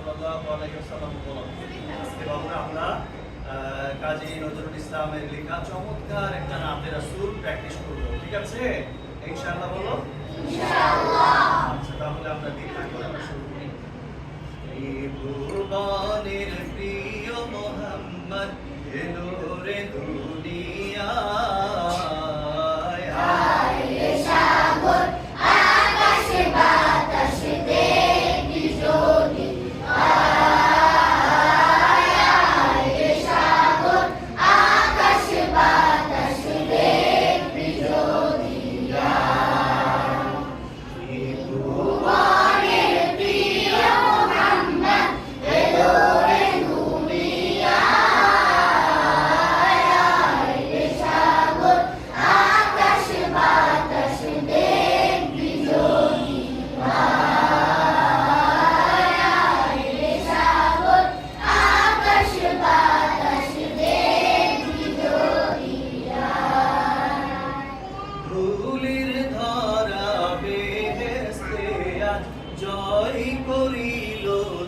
সাল্লাল্লাহু আলাইহি ওয়াসাল্লাম বলেন। আজকে আমরা কাজী নজরুল ইসলামের লেখা চমৎকার একটা নাতে রাসূল প্র্যাকটিস করব। ঠিক আছে? ইনশাআল্লাহ বলো। ইনশাআল্লাহ। আচ্ছা তাহলে আমরা দেখা করে শুরু করি। এই ভুবনের প্রিয় মুহাম্মদ এলো রে দুনিয়ায়। হায় রে সাগর আকাশ বাতাস দেখবি যদি আয়। হায় রে সাগর আকাশ বাতাস দেখবি যদি এই ভুবনের প্রিয় মুহাম্মদ এলো রে দুনিয়ায়। হায় রে সাগর আকাশ বাতাস দেখবি যদি আয়। হায় রে সাগর আকাশ বাতাস দেখবি যদি ধুলির ধরা বেহেশতে আজ জয় করিল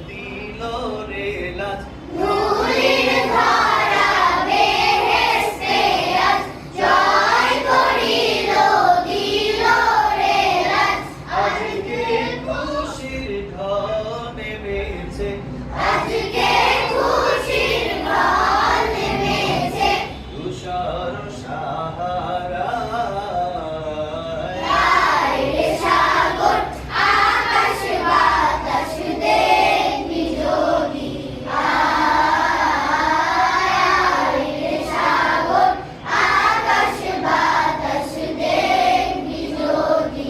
দিল রে লাজ। ধুলির ধরা বেহেশতে আজ জয় করিল দিল রে লাজ। আজকে খুশির ঢল নেমেছে, আজকে খুশির ঢল নেমেছে। তুষার সাহারায়। হায় রে সাগর আকাশ বাতাস দেখবি যদি আয়। হায় রে সাগর আকাশ বাতাস দেখবি যদি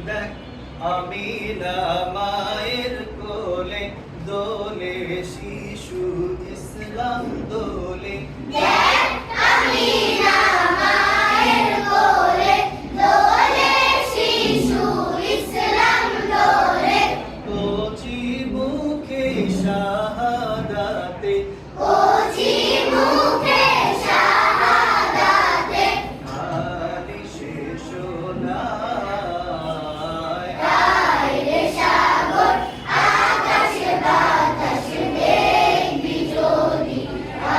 দেখ আমিনা মায়ের কোলে দোলে শিশু ইসলাম দোলে। দেখ আমিনা মায়ের কোলে দোলে শিশু ইসলাম দোলে। কচি মুখে শাহাদাতে কচি মুখে শাহাদাতে আলি শেষ নাই। হায় রে সাগর আকাশ বাতাস দেখবি যদি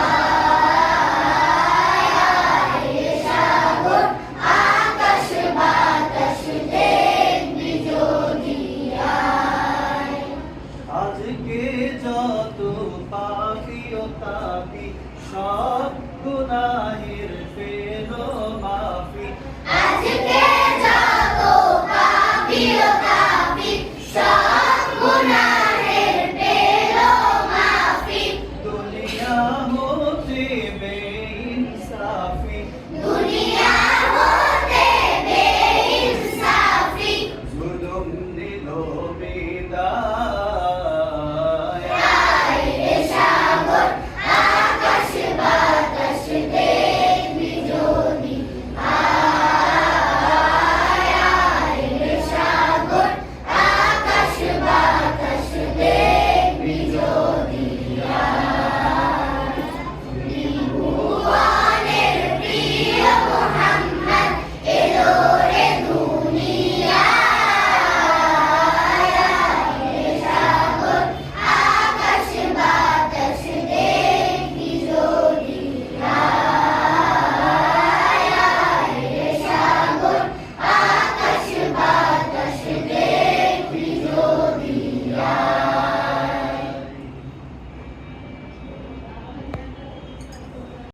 আয়। হায় রে সাগর আকাশ বাতাস দেখবি যদি আয়। আজকে যত পাপি ও তাপি সব গুনাহের পেল মাফি। আজকে যত পাপী ও তাপী সব গুনাহ